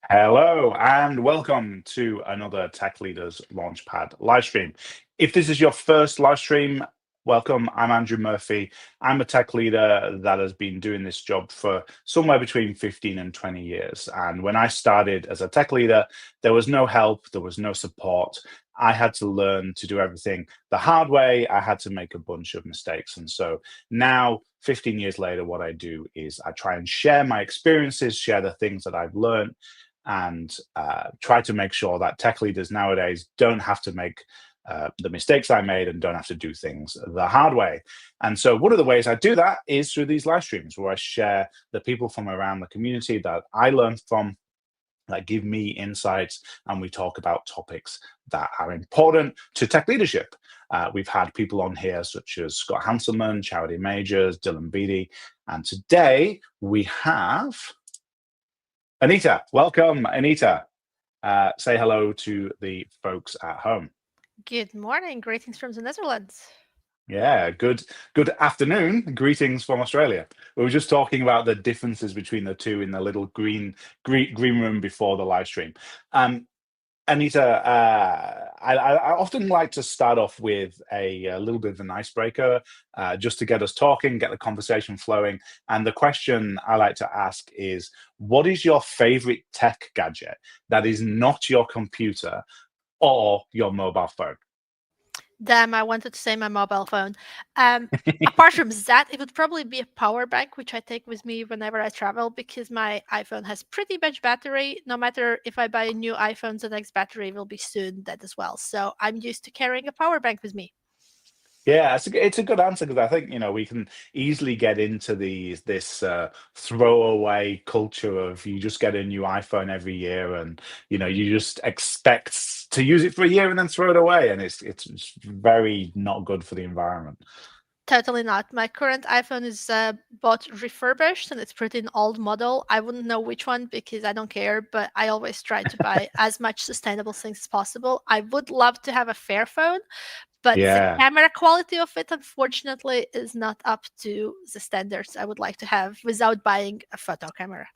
Hello and welcome to another Tech Leaders Launchpad live stream. If this is your first live stream, welcome. I'm Andrew Murphy. I'm a tech leader that has been doing this job for somewhere between 15 and 20 years. And when I started as a tech leader, there was no help, there was no support. I had to learn to do everything the hard way. I had to make a bunch of mistakes. And so now, 15 years later, what I do is I try and share my experiences, share the things that I've learned, and try to make sure that tech leaders nowadays don't have to make the mistakes I made and don't have to do things the hard way. And so one of the ways I do that is through these live streams where I share the people from around the community that I learned from, that give me insights, and we talk about topics that are important to tech leadership. We've had people on here such as Scott Hanselman, Charity Majors, Dylan Beatty, and today we have Anita. Welcome, Anita. Say hello to the folks at home. Good morning. Greetings from the Netherlands. Yeah, good afternoon. Greetings from Australia. We were just talking about the differences between the two in the little green room before the live stream. Anita, I often like to start off with a little bit of an icebreaker, just to get us talking, get the conversation flowing. And the question I like to ask is, what is your favorite tech gadget that is not your computer or your mobile phone? Damn, I wanted to say my mobile phone. Apart from that, it would probably be a power bank, which I take with me whenever I travel because my iPhone has pretty much battery. No matter if I buy a new iPhone, the next battery will be soon dead as well. So I'm used to carrying a power bank with me. Yeah, it's a good answer because I think we can easily get into this throwaway culture of you just get a new iPhone every year and you just expect to use it for a year and then throw it away, and it's very not good for the environment. Totally not. My current iPhone is bought refurbished and it's pretty an old model. I wouldn't know which one because I don't care, but I always try to buy as much sustainable things as possible. I would love to have a fair phone, but the Yeah. camera quality of it, unfortunately, is not up to the standards I would like to have without buying a photo camera.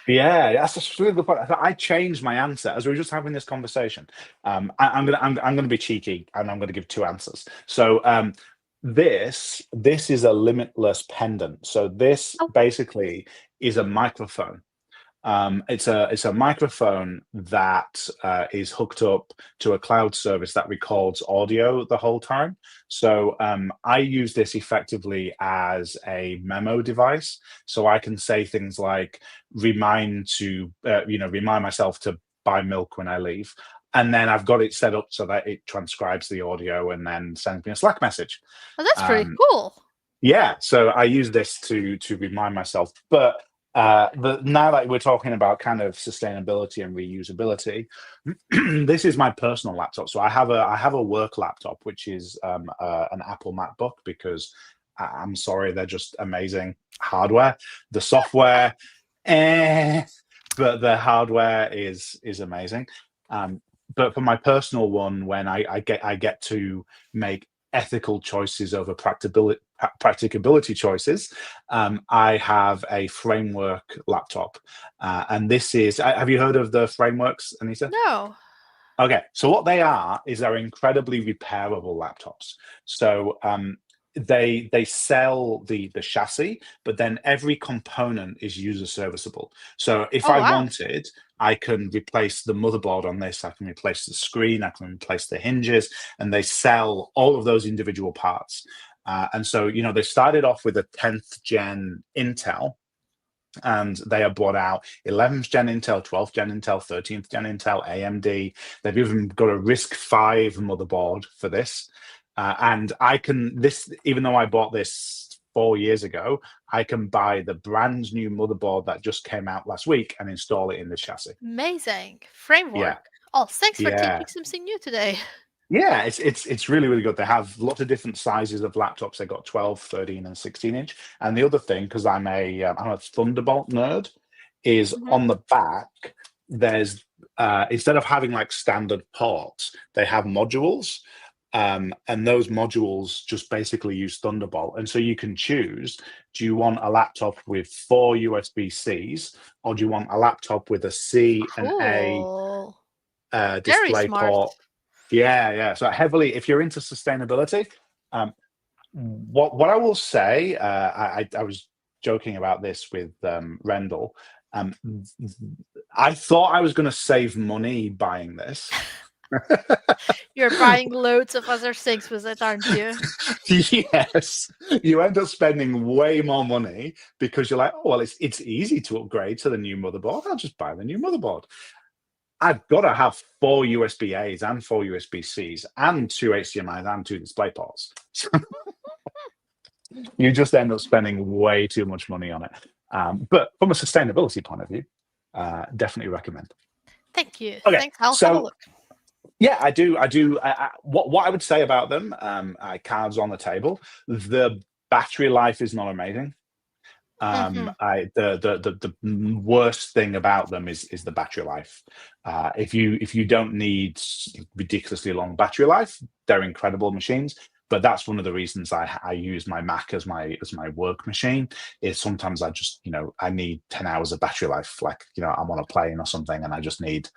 Yeah, that's a really good point. I changed my answer as we were just having this conversation. I'm gonna be cheeky and I'm gonna give two answers. So this is a limitless pendant. So this Oh, basically is a microphone. It's a microphone that is hooked up to a cloud service that records audio the whole time. So I use this effectively as a memo device. So I can say things like remind myself to buy milk when I leave. And then I've got it set up so that it transcribes the audio and then sends me a Slack message. well, that's pretty Um, cool. yeah, so I use this to remind myself. But now that we're talking about kind of sustainability and reusability, this is my personal laptop. So I have a work laptop, which is an Apple MacBook because I'm sorry, they're just amazing hardware. The software, eh, but the hardware is amazing. Um, but for my personal one, when I get to make ethical choices over practicability choices, I have a framework laptop, and this is. Have you heard of the frameworks, Anita? No. Okay, so what they are is they're incredibly repairable laptops. So they sell the chassis, but then every component is user serviceable. So if Oh, I wow. wanted, I can replace the motherboard on this, I can replace the screen, I can replace the hinges, and they sell all of those individual parts. And so, they started off with a 10th gen Intel, and they have brought out 11th gen Intel, 12th gen Intel, 13th gen Intel, AMD. They've even got a RISC-V motherboard for this. And even though I bought this 4 years ago, I can buy the brand new motherboard that just came out last week and install it in the chassis. Amazing. Yeah, Framework. Oh, thanks for yeah. teaching something new today. Yeah, it's really, really good. They have lots of different sizes of laptops. They've got 12, 13, and 16-inch. And the other thing, because I'm a Thunderbolt nerd, is Mhm. on the back, there's instead of having like standard ports, they have modules. And those modules just basically use Thunderbolt. And so you can choose, do you want a laptop with 4 USB-Cs, or do you want a laptop with a C and A Cool. Very display smart. port? Yeah. So heavily, if you're into sustainability, what I will say, I was joking about this with Rendell. I thought I was going to save money buying this. You're buying loads of other things with it, aren't you? Yes, you end up spending way more money because you're like, oh well, it's easy to upgrade to the new motherboard. I'll just buy the new motherboard. I've got to have 4 USB-As and 4 USB-Cs and 2 HDMIs and 2 display ports. You just end up spending way too much money on it. But from a sustainability point of view, definitely recommend. Thank you. Okay, Thanks. I'll have a so look. yeah, I do. What I would say about them, cards on the table. The battery life is not amazing. Mhm. The worst thing about them is the battery life. If you don't need ridiculously long battery life, they're incredible machines. But that's one of the reasons I use my Mac as my work machine. Is sometimes I just I need 10 hours of battery life. Like I'm on a plane or something, and I just need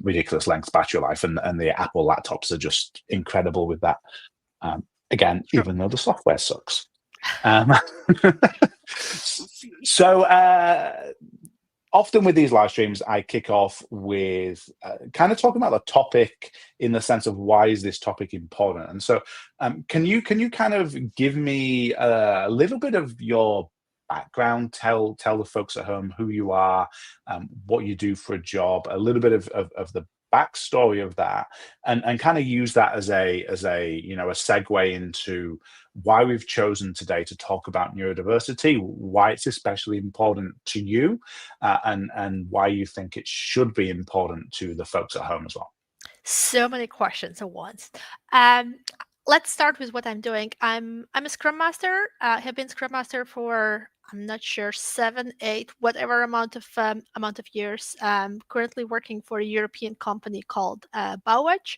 ridiculous length battery life. And the Apple laptops are just incredible with that. Again, Sure. even though the software sucks. So often with these live streams, I kick off with kind of talking about the topic in the sense of why is this topic important. And so, can you kind of give me a little bit of your background? Tell the folks at home who you are, what you do for a job, a little bit of the backstory of that, and kind of use that as a a segue into why we've chosen today to talk about neurodiversity, why it's especially important to you, and why you think it should be important to the folks at home as well. So many questions at once. Um, let's start with what I'm doing. I'm a Scrum Master. I have been Scrum Master for I'm not sure 7, 8, whatever amount of years. Currently working for a European company called Bowwatch.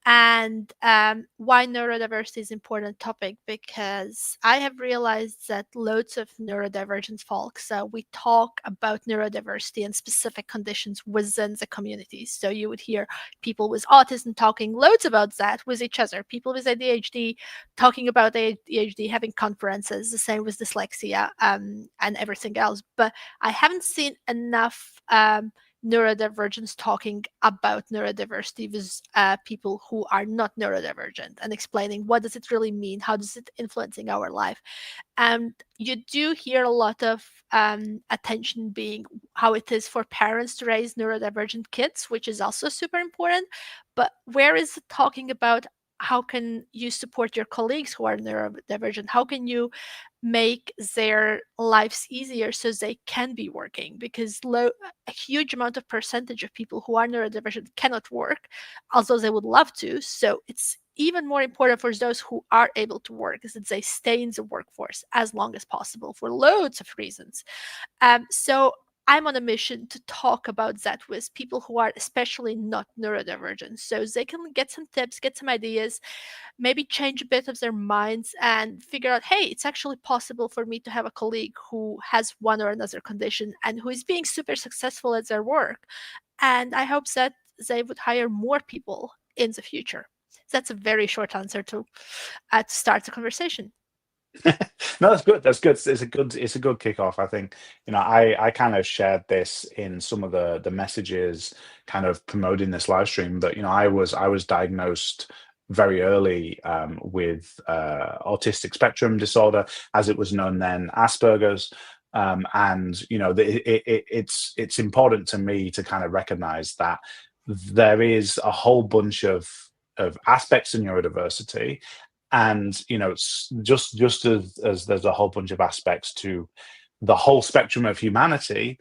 And why neurodiversity is an important topic, because I have realized that loads of neurodivergent folks, we talk about neurodiversity and specific conditions within the community. So you would hear people with autism talking loads about that with each other, people with ADHD talking about ADHD, having conferences, the same with dyslexia and everything else. But I haven't seen enough neurodivergence talking about neurodiversity with people who are not neurodivergent and explaining what does it really mean, how does it influencing our life. And you do hear a lot of attention being how it is for parents to raise neurodivergent kids, which is also super important. But where is it talking about how can you support your colleagues who are neurodivergent? How can you make their lives easier so they can be working? Because a huge amount of percentage of people who are neurodivergent cannot work, although they would love to. So it's even more important for those who are able to work is that they stay in the workforce as long as possible for loads of reasons. So I'm on a mission to talk about that with people who are especially not neurodivergent, so they can get some tips, get some ideas, maybe change a bit of their minds and figure out, hey, it's actually possible for me to have a colleague who has one or another condition and who is being super successful at their work. And I hope that they would hire more people in the future. That's a very short answer to start the conversation. No, that's good. That's good. It's a good kickoff. I think I kind of shared this in some of the messages, kind of promoting this live stream. But I was diagnosed very early with autistic spectrum disorder, as it was known then, Asperger's. And it's important to me to kind of recognize that there is a whole bunch of aspects in neurodiversity, and just as there's a whole bunch of aspects to the whole spectrum of humanity,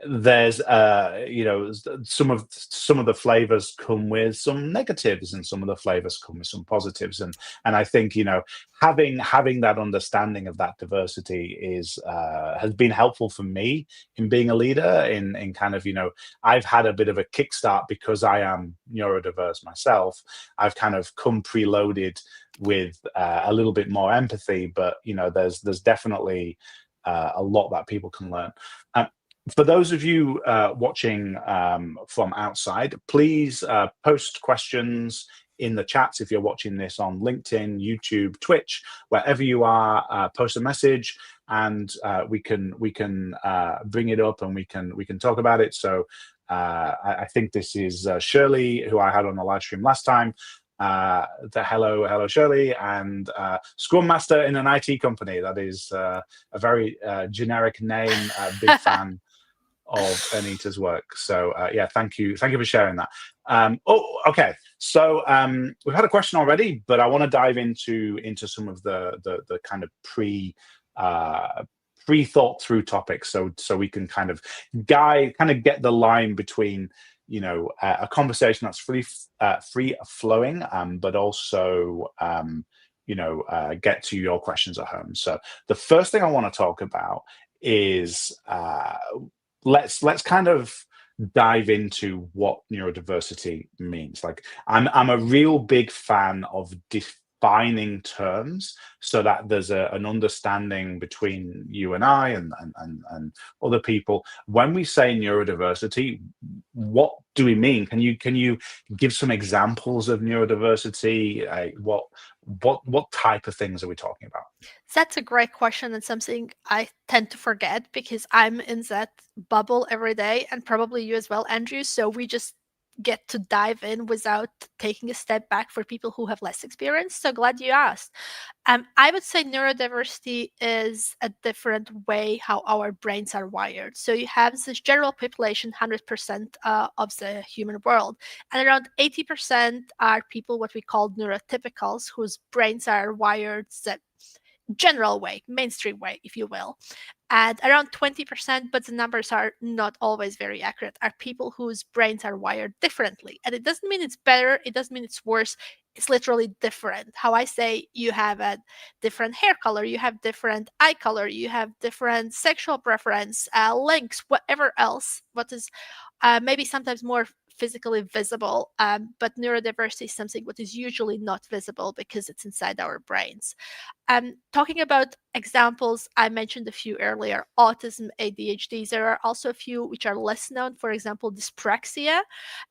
there's some of the flavors come with some negatives, and some of the flavors come with some positives, and I think having that understanding of that diversity is has been helpful for me in being a leader. In kind of I've had a bit of a kickstart because I am neurodiverse myself. I've kind of come preloaded with a little bit more empathy, but there's definitely a lot that people can learn. For those of you watching from outside, please post questions in the chats. If you're watching this on LinkedIn, YouTube, Twitch, wherever you are, post a message, and we can bring it up, and we can talk about it. So I think this is Shirley, who I had on the live stream last time. Hello Shirley, and Scrum Master in an IT company. That is a very generic name. Big fan of Anita's work. So yeah, thank you for sharing that. Okay, so we've had a question already, but I want to dive into some of the kind of pre-thought through topics, so we can kind of get the line between a conversation that's free flowing, but also get to your questions at home. So the first thing I want to talk about is let's kind of dive into what neurodiversity means. Like, I'm a real big fan of defining terms so that there's an understanding between you and I and other people. When we say neurodiversity, what do we mean? Can you give some examples of neurodiversity? What type of things are we talking about? That's a great question, and something I tend to forget because I'm in that bubble every day, and probably you as well, Andrew. So we just get to dive in without taking a step back for people who have less experience. So glad you asked. I would say neurodiversity is a different way how our brains are wired. So you have this general population, 100% of the human world, and around 80% are people what we call neurotypicals, whose brains are wired that general way, mainstream way, if you will. And around 20%, but the numbers are not always very accurate, are people whose brains are wired differently. And it doesn't mean it's better, it doesn't mean it's worse, it's literally different. How I say you have a different hair color, you have different eye color, you have different sexual preference, links, whatever else, what is maybe sometimes more physically visible, but neurodiversity is something what is usually not visible because it's inside our brains. Talking about examples, I mentioned a few earlier: autism, ADHD. There are also a few which are less known, for example, dyspraxia.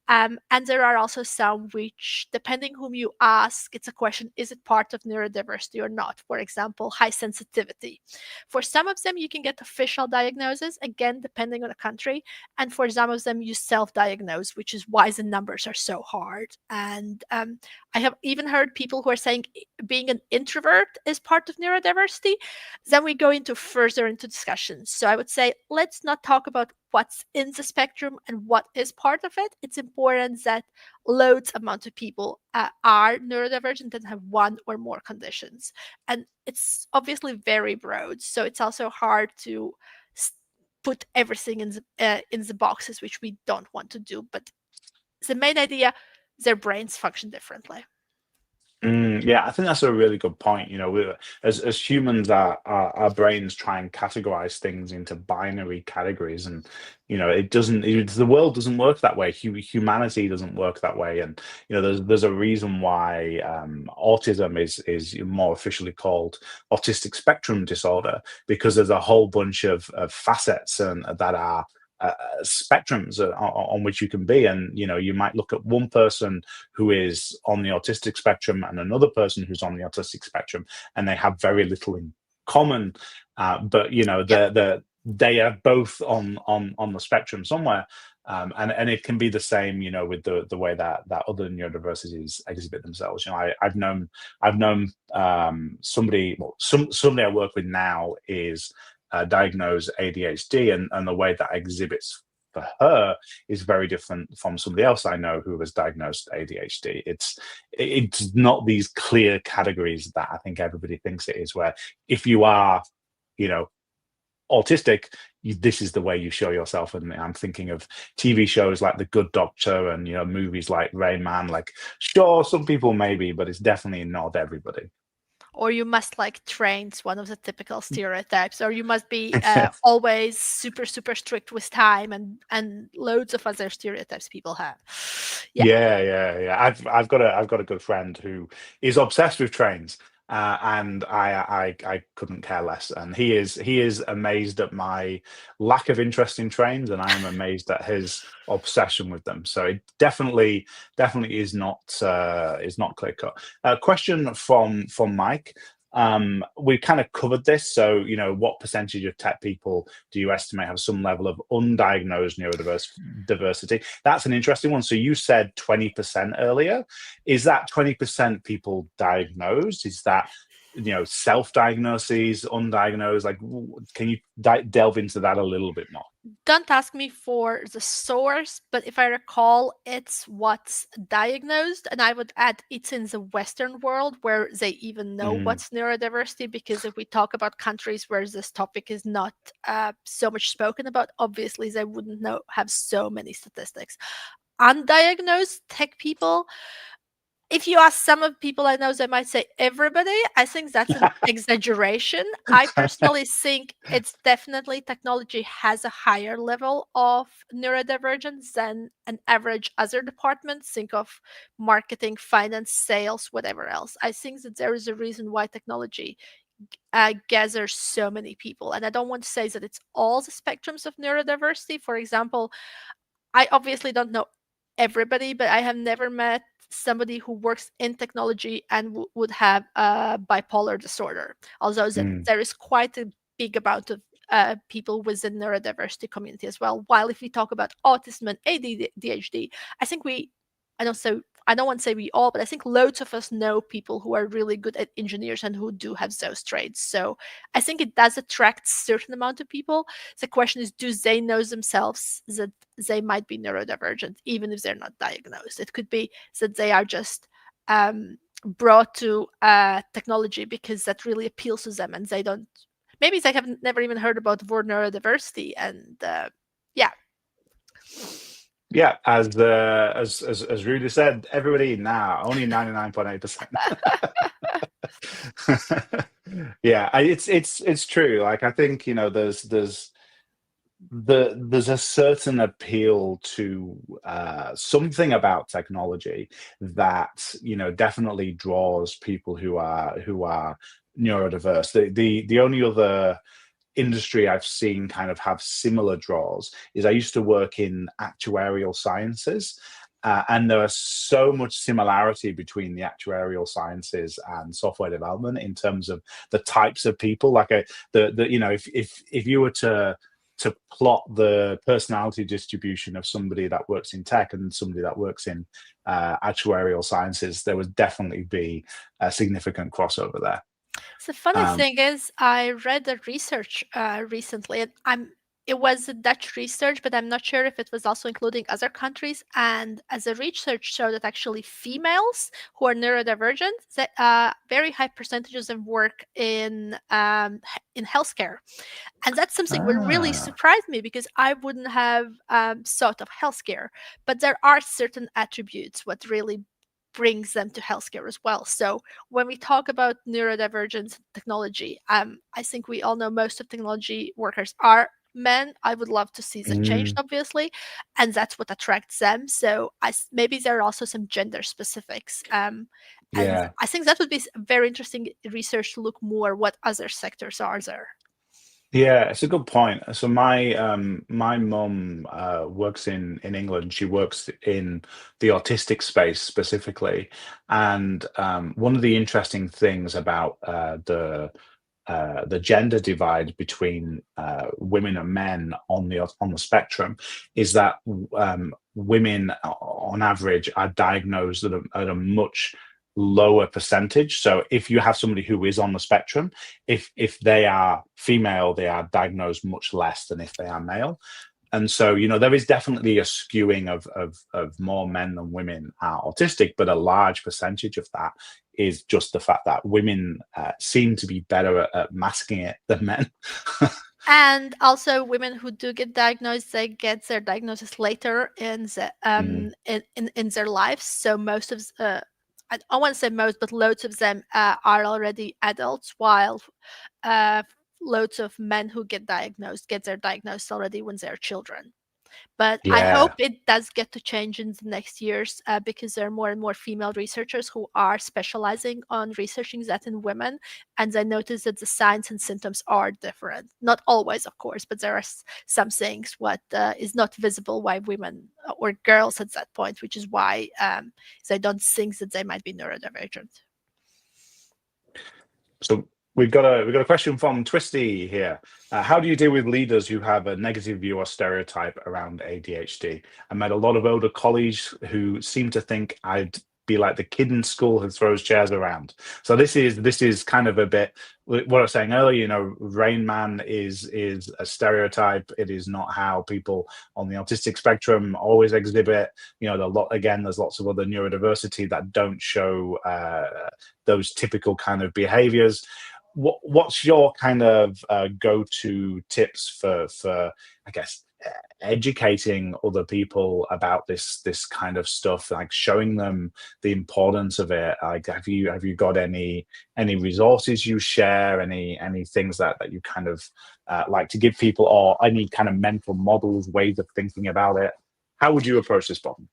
And there are also some which, depending whom you ask, it's a question, is it part of neurodiversity or not? For example, high sensitivity. For some of them, you can get official diagnosis, again, depending on the country. And for some of them, you self-diagnose, which is why the numbers are so hard. And I have even heard people who are saying being an introvert is part of neurodiversity. Then we go further into discussions. So I would say, let's not talk about what's in the spectrum and what is part of it. It's important that loads amount of people are neurodivergent and have one or more conditions. And it's obviously very broad. So it's also hard to put everything in the boxes, which we don't want to do. But the main idea, their brains function differently. Yeah, I think that's a really good point. As humans, our brains try and categorize things into binary categories, and the world doesn't work that way. Humanity doesn't work that way, and there's a reason why autism is more officially called autistic spectrum disorder, because there's a whole bunch of facets and that are spectrums on which you can be. And you might look at one person who is on the autistic spectrum and another person who's on the autistic spectrum, and they have very little in common, but they are both on the spectrum somewhere. And it can be the same, with the way that other neurodiversities exhibit themselves. I've known somebody I work with now is diagnosed ADHD, and the way that exhibits for her is very different from somebody else I know who was diagnosed ADHD. It's not these clear categories that I think everybody thinks it is, where if you are, autistic, this is the way you show yourself. And I'm thinking of TV shows like The Good Doctor, and movies like Rain Man. Like, sure, some people maybe, but it's definitely not everybody. Or you must like trains, one of the typical stereotypes, or you must be always super super strict with time, and loads of other stereotypes people have. Yeah. Yeah. I've got a good friend who is obsessed with trains, and I couldn't care less. And he is amazed at my lack of interest in trains, and I am amazed at his obsession with them. So it definitely is not clear cut. Question from Mike. We've kind of covered this. So, what percentage of tech people do you estimate have some level of undiagnosed neurodiversity? That's an interesting one. So you said 20% earlier. Is that 20% people diagnosed? Is that, self-diagnoses, undiagnosed? Like, can you delve into that a little bit more? Don't ask me for the source, but if I recall, it's what's diagnosed. And I would add it's in the Western world where they even know Mm, what's neurodiversity. Because if we talk about countries where this topic is not so much spoken about, obviously they wouldn't have so many statistics. Undiagnosed tech people, if you ask some of people I know, they might say everybody. I think that's an exaggeration. I personally think it's definitely technology has a higher level of neurodivergence than an average other department. Think of marketing, finance, sales, whatever else. I think that there is a reason why technology gathers so many people. And I don't want to say that it's all the spectrums of neurodiversity. For example, I obviously don't know everybody, but I have never met somebody who works in technology and would have a bipolar disorder. Although mm, there is quite a big amount of people within neurodiversity community as well. While if we talk about autism and ADHD, I think I don't say I don't want to say we all, but I think loads of us know people who are really good at engineers and who do have those traits. So I think it does attract certain amount of people. The question is, do they know themselves that they might be neurodivergent, even if they're not diagnosed? It could be that they are just brought to technology because that really appeals to them, and they don't. Maybe they have never even heard about the word neurodiversity, and yeah. Yeah, as Rudy said, everybody now only 99.8%. Yeah, it's true. Like, I think, there's a certain appeal to something about technology that definitely draws people who are neurodiverse. The only other industry I've seen kind of have similar draws is I used to work in actuarial sciences. And there is so much similarity between the actuarial sciences and software development in terms of the types of people. Like, if you were to plot the personality distribution of somebody that works in tech and somebody that works in actuarial sciences, there would definitely be a significant crossover there. The funny Um, thing is, I read the research recently, and it was a Dutch research, but I'm not sure if it was also including other countries. And as the research showed that actually females who are neurodivergent, that very high percentages of them work in healthcare. And that's something that really ah, surprised me because I wouldn't have thought of healthcare. But there are certain attributes what really brings them to healthcare as well. So when we talk about neurodivergent technology, I think we all know most of technology workers are men. I would love to see that changed, mm, obviously, and that's what attracts them. So maybe there are also some gender specifics. And yeah. I think that would be very interesting research to look more what other sectors are there. Yeah, it's a good point. So my mum works in England. She works in the autistic space specifically, and one of the interesting things about the gender divide between women and men on the spectrum is that women on average are diagnosed at a much lower percentage. So if you have somebody who is on the spectrum, if they are female, they are diagnosed much less than if they are male. And so, there is definitely a skewing of more men than women are autistic, but a large percentage of that is just the fact that women seem to be better at masking it than men. And also, women who do get diagnosed, they get their diagnosis later in Mm, in their lives. So most of I won't say most, but loads of them are already adults, while uh, loads of men who get their diagnosis already when they're children. But I hope yeah. it does get to change in the next years, because there are more and more female researchers who are specializing on researching that in women. And I notice that the signs and symptoms are different. Not always, of course, but there are some things what is not visible by women or girls at that point, which is why they don't think that they might be neurodivergent. So we've got a question from Twisty here. How do you deal with leaders who have a negative view or stereotype around ADHD? I met a lot of older colleagues who seem to think I'd be like the kid in school who throws chairs around. So this is kind of a bit what I was saying earlier. You know, Rain Man is a stereotype. It is not how people on the autistic spectrum always exhibit. You know, there's lots of other neurodiversity that don't show those typical kind of behaviors. What's your kind of go-to tips for I guess educating other people about this kind of stuff, like showing them the importance of it? Like, have you got any resources you share, any things that you kind of like to give people, or any kind of mental models, ways of thinking about it? How would you approach this problem?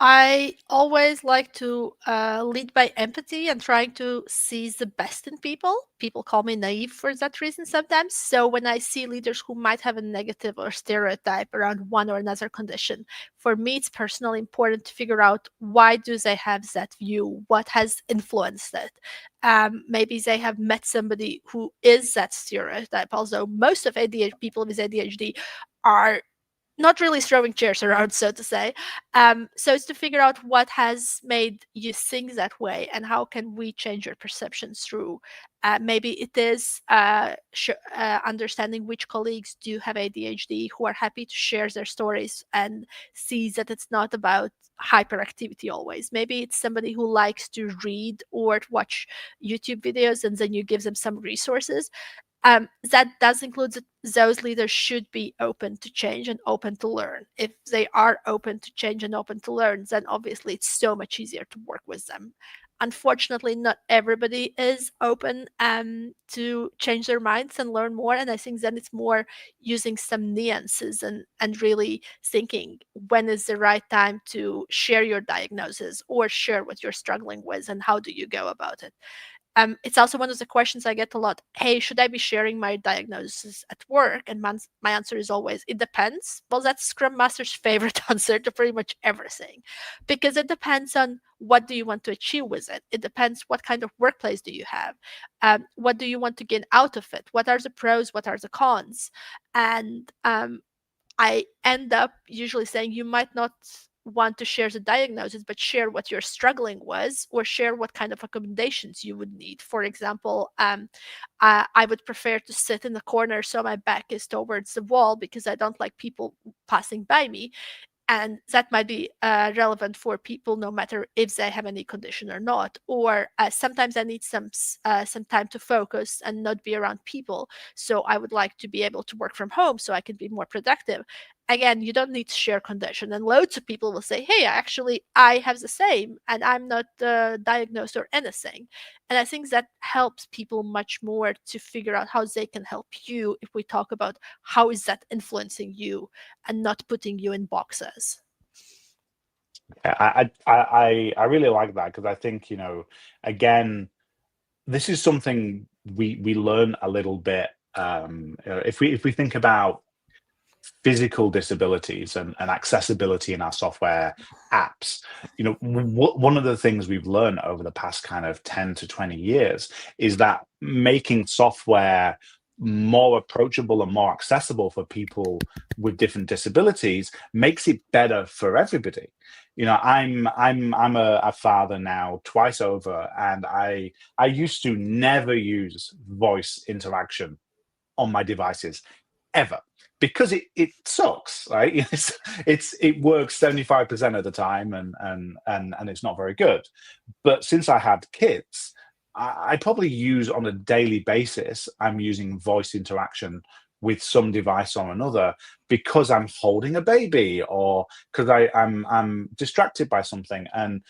I always like to lead by empathy and trying to see the best in people. People call me naive for that reason sometimes. So when I see leaders who might have a negative or stereotype around one or another condition, for me it's personally important to figure out why do they have that view, what has influenced it. Maybe they have met somebody who is that stereotype. Although most of ADHD people with ADHD are not really throwing chairs around, so to say. So it's to figure out what has made you think that way and how can we change your perceptions through. Maybe it is understanding which colleagues do have ADHD who are happy to share their stories and see that it's not about hyperactivity always. Maybe it's somebody who likes to read or to watch YouTube videos and then you give them some resources. That does include that those leaders should be open to change and open to learn. If they are open to change and open to learn, then obviously it's so much easier to work with them. Unfortunately, not everybody is open to change their minds and learn more. And I think then it's more using some nuances and really thinking when is the right time to share your diagnosis or share what you're struggling with and how do you go about it. It's also one of the questions I get a lot. Hey, should I be sharing my diagnosis at work? And my answer is always, it depends. Well, that's Scrum Master's favorite answer to pretty much everything, because it depends on what do you want to achieve with it. It depends what kind of workplace do you have. What do you want to gain out of it? What are the pros? What are the cons? And I end up usually saying you might not want to share the diagnosis, but share what you're struggling with, or share what kind of accommodations you would need. For example, I would prefer to sit in the corner so my back is towards the wall because I don't like people passing by me, and that might be relevant for people no matter if they have any condition or not. Or sometimes I need some time to focus and not be around people, so I would like to be able to work from home so I can be more productive. Again, you don't need to share condition, and loads of people will say, hey, actually I have the same and I'm not diagnosed or anything. And I think that helps people much more to figure out how they can help you if we talk about how is that influencing you and not putting you in boxes. I really like that, because I think, you know, again, this is something we learn a little bit. If we think about physical disabilities and accessibility in our software apps, you know, one of the things we've learned over the past kind of 10 to 20 years is that making software more approachable and more accessible for people with different disabilities makes it better for everybody. You know, I'm a father now twice over, and I used to never use voice interaction on my devices ever, because it sucks, right? It works 75% of the time, and it's not very good. But since I had kids, I probably use on a daily basis, I'm using voice interaction with some device or another because I'm holding a baby or because I'm distracted by something. And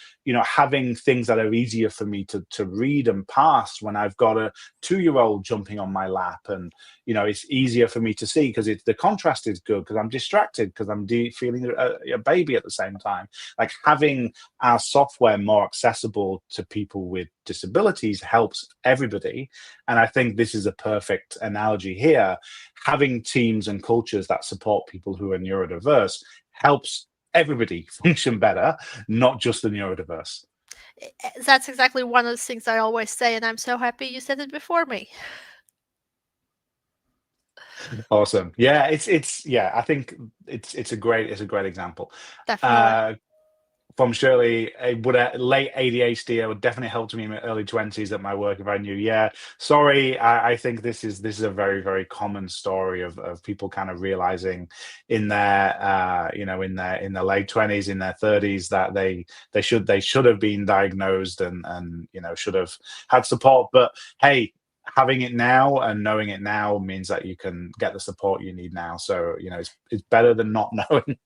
having things that are easier for me to read and pass when I've got a 2-year-old jumping on my lap, and it's easier for me to see because the contrast is good because I'm distracted because I'm feeling a baby at the same time. Like having our software more accessible to people with disabilities helps everybody. And I think this is a perfect analogy here. Having teams and cultures that support people who are neurodiverse helps everybody function better, not just the neurodiverse. That's exactly one of the things I always say, and I'm so happy you said it before me. Awesome. Yeah, it's yeah, I think it's a great example. Definitely. Uh from Shirley, it would late ADHD, it would definitely help me in my early 20s at my work if I knew. Yeah, sorry, I think this is a very, very common story of people kind of realizing in their in their late 20s, in their 30s, that they should have been diagnosed and should have had support. But hey, having it now and knowing it now means that you can get the support you need now. So it's better than not knowing.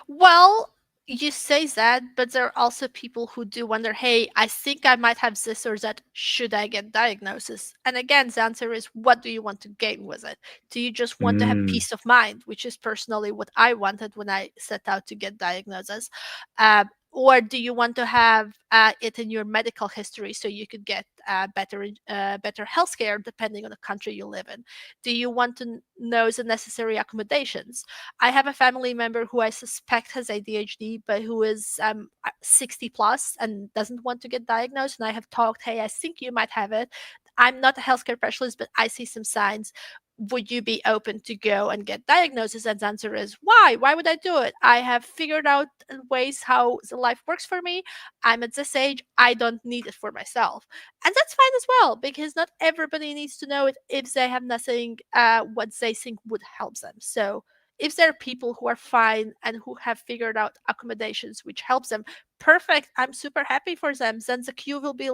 Well, you say that, but there are also people who do wonder, hey, I think I might have this or that. Should I get diagnosis? And again, the answer is, what do you want to gain with it? Do you just want to have Mm, peace of mind, which is personally what I wanted when I set out to get diagnosis? Or do you want to have it in your medical history so you could get better healthcare depending on the country you live in? Do you want to know the necessary accommodations? I have a family member who I suspect has ADHD, but who is 60 plus and doesn't want to get diagnosed. And I have talked, hey, I think you might have it. I'm not a healthcare specialist, but I see some signs. Would you be open to go and get diagnosis? And the answer is, why? Why would I do it? I have figured out ways how the life works for me. I'm at this age. I don't need it for myself. And that's fine as well, because not everybody needs to know it if they have nothing what they think would help them. So if there are people who are fine and who have figured out accommodations which helps them, perfect. I'm super happy for them. Then the queue will be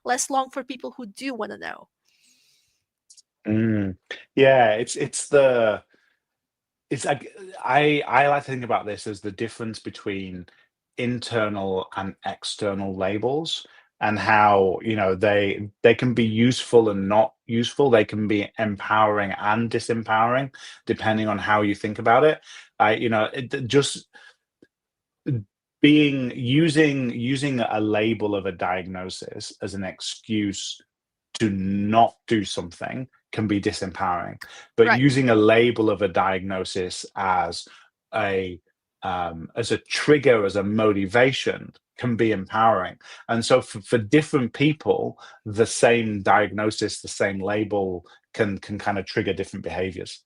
less long for people who do want to know. mm. Yeah, it's like I like to think about this as the difference between internal and external labels, and how they can be useful and not useful. They can be empowering and disempowering depending on how you think about it. Just being using a label of a diagnosis as an excuse to not do something can be disempowering. But Right. using a label of a diagnosis a as a trigger, as a motivation, can be empowering. And so for different people, the same diagnosis, the same label can kind of trigger different behaviors.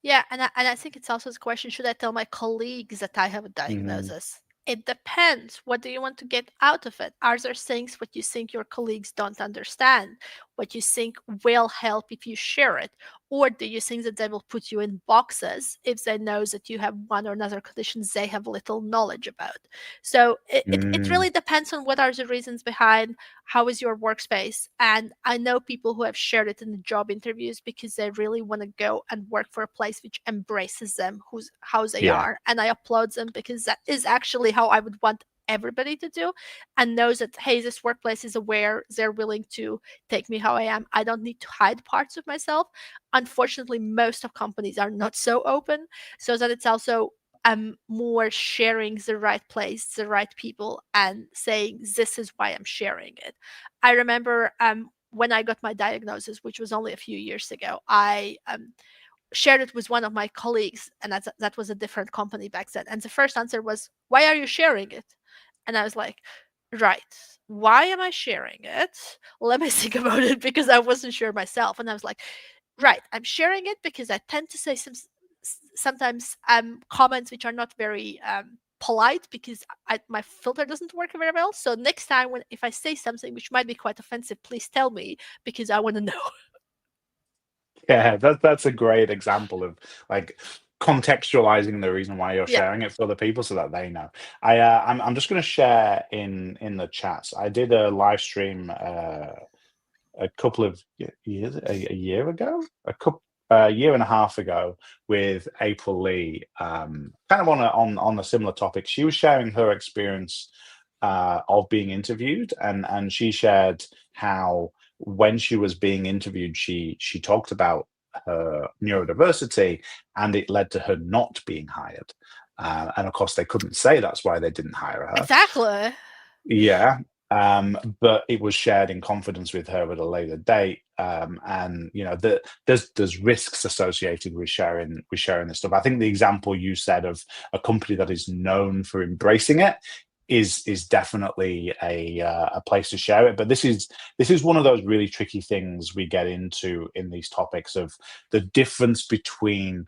Yeah, and I think it's also the question, should I tell my colleagues that I have a Mhm. diagnosis? It depends. What do you want to get out of it? Are there things what you think your colleagues don't understand? What you think will help if you share it? Or do you think that they will put you in boxes if they know that you have one or another condition they have little knowledge about? So it Mm, really depends on what are the reasons behind, how is your workspace. And I know people who have shared it in the job interviews because they really want to go and work for a place which embraces them, who's how they yeah. are. And I applaud them, because that is actually how I would want everybody to do, and knows that, hey, this workplace is aware, they're willing to take me how I am. I don't need to hide parts of myself. Unfortunately, most of companies are not so open, so that it's also more sharing the right place, the right people, and saying, this is why I'm sharing it. I remember when I got my diagnosis, which was only a few years ago, I shared it with one of my colleagues, and that was a different company back then. And the first answer was, why are you sharing it? And I was like, right, why am I sharing it? Let me think about it, because I wasn't sure myself. And I was like, right, I'm sharing it because I tend to say sometimes comments which are not very polite, because my filter doesn't work very well. So next time, when if I say something which might be quite offensive, please tell me, because I want to know. Yeah, that's a great example of like contextualizing the reason why you're Yeah. sharing it for other people so that they know. I'm just going to share in the chats. I did a live stream a couple of years a year ago, a couple a year and a half ago with April Lee, kind of on a similar topic. She was sharing her experience of being interviewed, and she shared how when she was being interviewed, she talked about her neurodiversity, and it led to her not being hired. And of course, they couldn't say that's why they didn't hire her. Exactly. Yeah. But it was shared in confidence with her at a later date. And there's risks associated with sharing this stuff. I think the example you said of a company that is known for embracing it is definitely a place to share it. But this is one of those really tricky things we get into in these topics of the difference between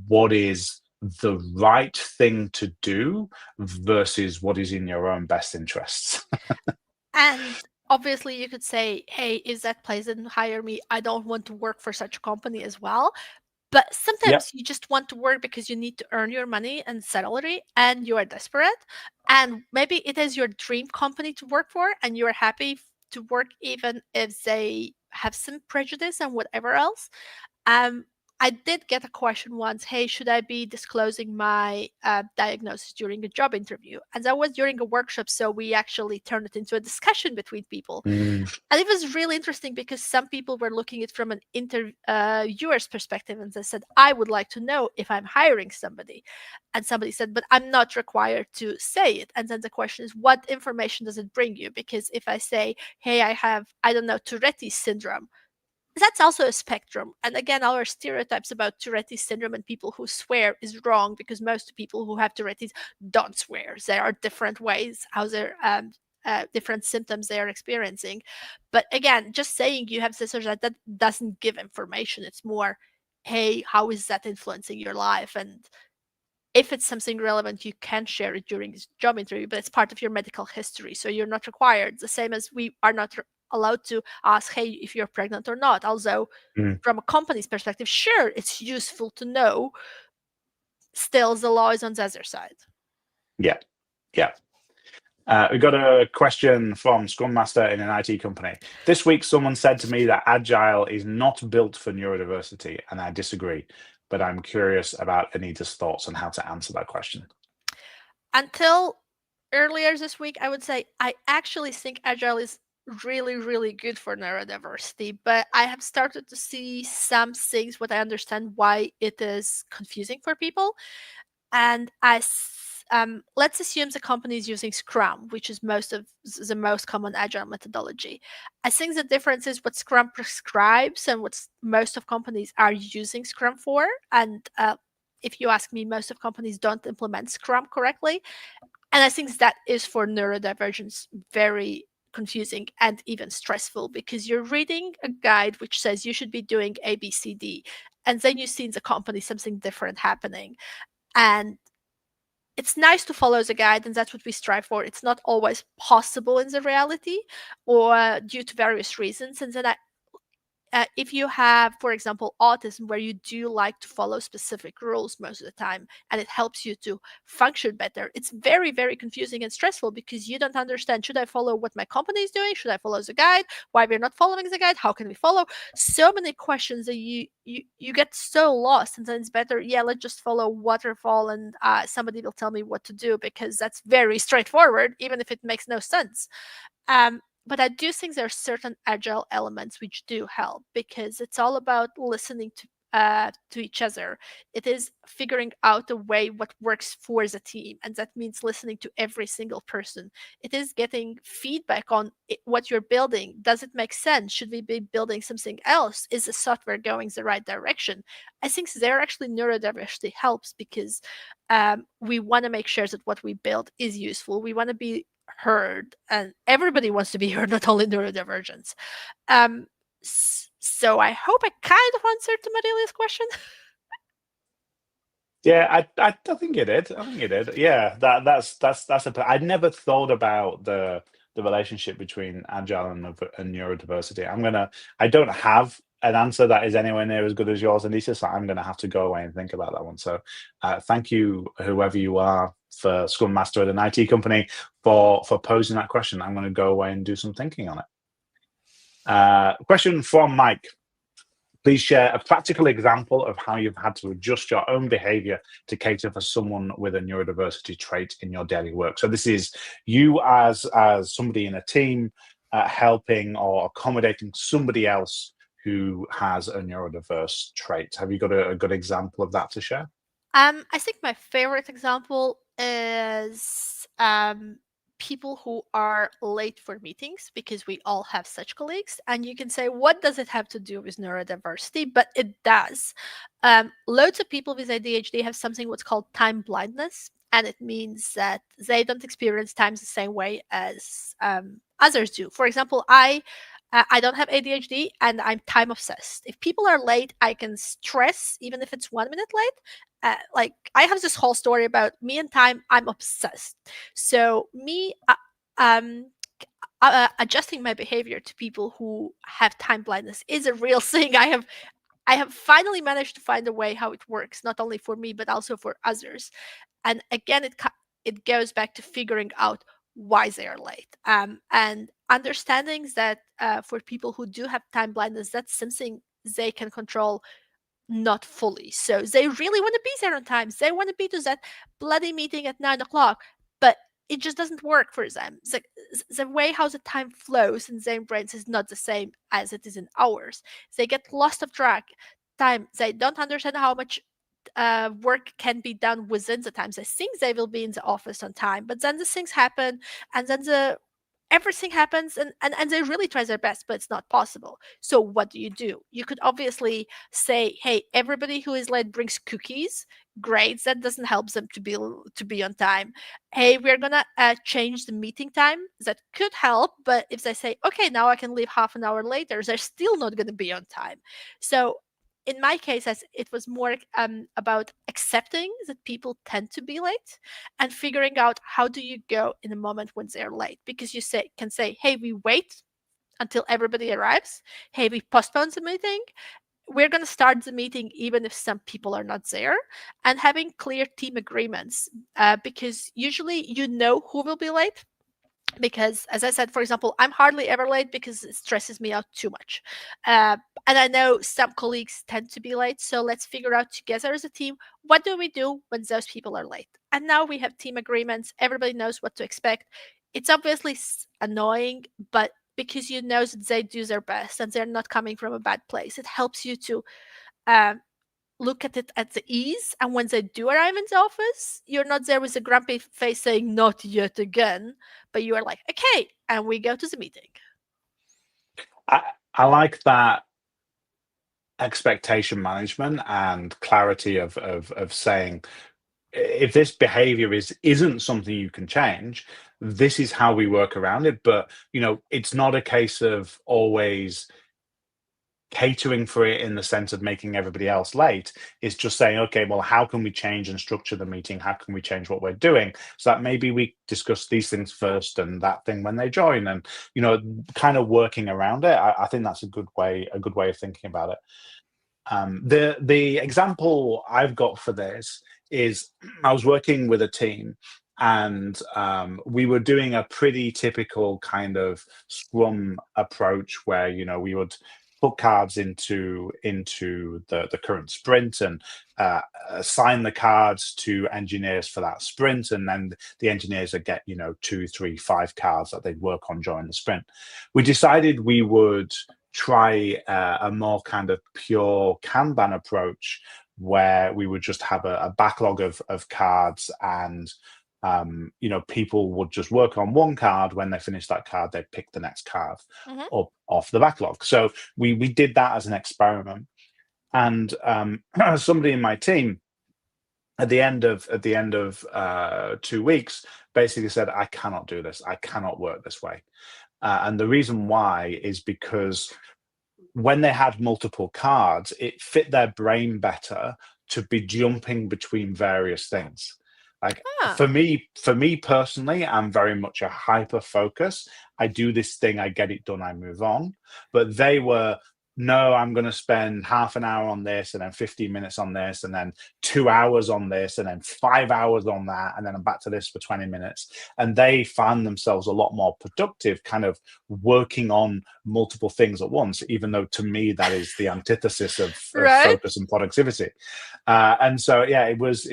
what is the right thing to do versus what is in your own best interests. And obviously, you could say, hey, if that place didn't hire me, I don't want to work for such a company as well. But Yeah. sometimes you just want to work because you need to earn your money and salary and you are desperate. And maybe it is your dream company to work for and you are happy to work even if they have some prejudice and whatever else. Um, I did get a question once, hey, should I be disclosing my diagnosis during a job interview? And that was during a workshop, so we actually turned it into a discussion between people. Mm, And it was really interesting because some people were looking at it from an interviewer's perspective and they said, I would like to know if I'm hiring somebody. And somebody said, but I'm not required to say it. And then the question is, what information does it bring you? Because if I say, hey, I have, I don't know, Tourette's syndrome, that's also a spectrum. And again, our stereotypes about Tourette's syndrome and people who swear is wrong because most people who have Tourette's don't swear. There are different ways how they're different symptoms they are experiencing. But again, just saying you have this or that doesn't give information. It's more, hey, how is that influencing your life? And if it's something relevant, you can share it during this job interview, but it's part of your medical history. So you're not required, the same as we are not allowed to ask, hey, if you're pregnant or not. Although, mm, from a company's perspective, sure, it's useful to know. Still, the law is on the other side. yeah. Yeah. We got a question from Scrum Master in an IT company. This week, someone said to me that Agile is not built for neurodiversity, and I disagree. But I'm curious about Anita's thoughts on how to answer that question. Until earlier this week, I would say I actually think Agile is really, really good for neurodiversity, but I have started to see some things what I understand why it is confusing for people. And let's assume the company is using Scrum, which is most of the most common Agile methodology. I think the difference is what Scrum prescribes and what most of companies are using Scrum for. And if you ask me, most of companies don't implement Scrum correctly. And I think that is for neurodivergence very confusing and even stressful because you're reading a guide which says you should be doing A, B, C, D. And then you see in the company something different happening. And it's nice to follow the guide, and that's what we strive for. It's not always possible in the reality or due to various reasons. And then if you have, for example, autism, where you do like to follow specific rules most of the time, and it helps you to function better, it's very, very confusing and stressful because you don't understand, should I follow what my company is doing? Should I follow the guide? Why we're not following the guide? How can we follow? So many questions that you get so lost, and then it's better, yeah, let's just follow waterfall and somebody will tell me what to do because that's very straightforward, even if it makes no sense. But I do think there are certain agile elements which do help because it's all about listening to each other. It is figuring out a way what works for the team, and that means listening to every single person. It is getting feedback on what you're building. Does it make sense? Should we be building something else? Is the software going the right direction? I think there actually neurodiversity helps because we want to make sure that what we build is useful. We want to be heard, and everybody wants to be heard, not only neurodivergents. So I hope I kind of answered to Madelia's question. Yeah, I think you did. I think you did. Yeah, that's a. I'd never thought about the relationship between agile and neurodiversity. I don't have an answer that is anywhere near as good as yours, Anita. So I'm gonna have to go away and think about that one. So, thank you, whoever you are, for Scrum Master at an IT company, for posing that question. I'm gonna go away and do some thinking on it. Question from Mike. Please share a practical example of how you've had to adjust your own behavior to cater for someone with a neurodiversity trait in your daily work. So this is you as somebody in a team helping or accommodating somebody else who has a neurodiverse trait. Have you got a good example of that to share? I think my favorite example is people who are late for meetings, because we all have such colleagues. And you can say, what does it have to do with neurodiversity? But it does. Loads of people with ADHD have something what's called time blindness. And it means that they don't experience times the same way as others do. For example, I don't have ADHD and I'm time obsessed. If people are late, I can stress even if it's 1 minute late. Like I have this whole story about me and time. I'm obsessed. So me um, adjusting my behavior to people who have time blindness is a real thing. I have finally managed to find a way how it works, not only for me but also for others. And again, it goes back to figuring out why they are late, and understanding that for people who do have time blindness, that's something they can control, not fully. So they really want to be there on time. They want to be to that bloody meeting at 9 o'clock, but it just doesn't work for them. The way how the time flows in their brains is not the same as it is in ours. They get lost of track. Time. They don't understand how much work can be done within the time. They think they will be in the office on time, but then the things happen, and then everything happens, and they really try their best, but it's not possible. So what do? You could obviously say, hey, everybody who is late brings cookies. Great, that doesn't help them to be on time. Hey, we're gonna change the meeting time. That could help, but if they say, okay, now I can leave half an hour later, they're still not gonna be on time. So in my case, as it was more about accepting that people tend to be late and figuring out how do you go in a moment when they're late, because you can say, hey, we wait until everybody arrives. Hey, we postpone the meeting. We're going to start the meeting even if some people are not there, and having clear team agreements, because usually you know who will be late. Because as I said, for example, I'm hardly ever late because it stresses me out too much. And I know some colleagues tend to be late, so let's figure out together as a team, what do we do when those people are late? And now we have team agreements. Everybody knows what to expect. It's obviously annoying, but because you know that they do their best and they're not coming from a bad place, it helps you to uh, look at it at the ease. And when they do arrive in the office, you're not there with a grumpy face saying, not yet again, but you are like, okay, and we go to the meeting. I, I like that expectation management and clarity of saying, if this behavior isn't something you can change, this is how we work around it. But it's not a case of always catering for it in the sense of making everybody else late. It's just saying, okay, well, how can we change and structure the meeting? How can we change what we're doing so that maybe we discuss these things first and that thing when they join, and kind of working around it. I think that's a good way of thinking about it. The example I've got for this is I was working with a team, and we were doing a pretty typical kind of Scrum approach where we would put cards into the current sprint and assign the cards to engineers for that sprint, and then the engineers would get 2, 3, 5 cards that they'd work on during the sprint. We decided we would try a more kind of pure Kanban approach where we would just have a backlog of cards, and people would just work on one card. When they finish that card, they'd pick the next card up off the backlog. So we did that as an experiment, and somebody in my team at the end of 2 weeks basically said, I cannot do this. I cannot work this way. And the reason why is because when they had multiple cards, it fit their brain better to be jumping between various things. Like for me personally, I'm very much a hyper focus. I do this thing, I get it done, I move on. But they were no, I'm going to spend half an hour on this and then 15 minutes on this and then 2 hours on this and then 5 hours on that. And then I'm back to this for 20 minutes. And they find themselves a lot more productive, kind of working on multiple things at once, even though to me, that is the antithesis of Right? focus and productivity. And so, yeah, it was